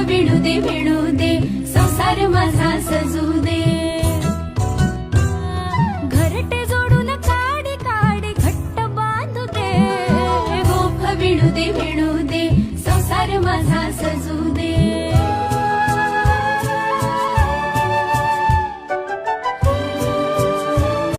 विणू दे संसार माझा सजू दे. घरटे जोडून काडी काडी घट्ट बांधू दे. विणू दे संसार माझा सजू दे.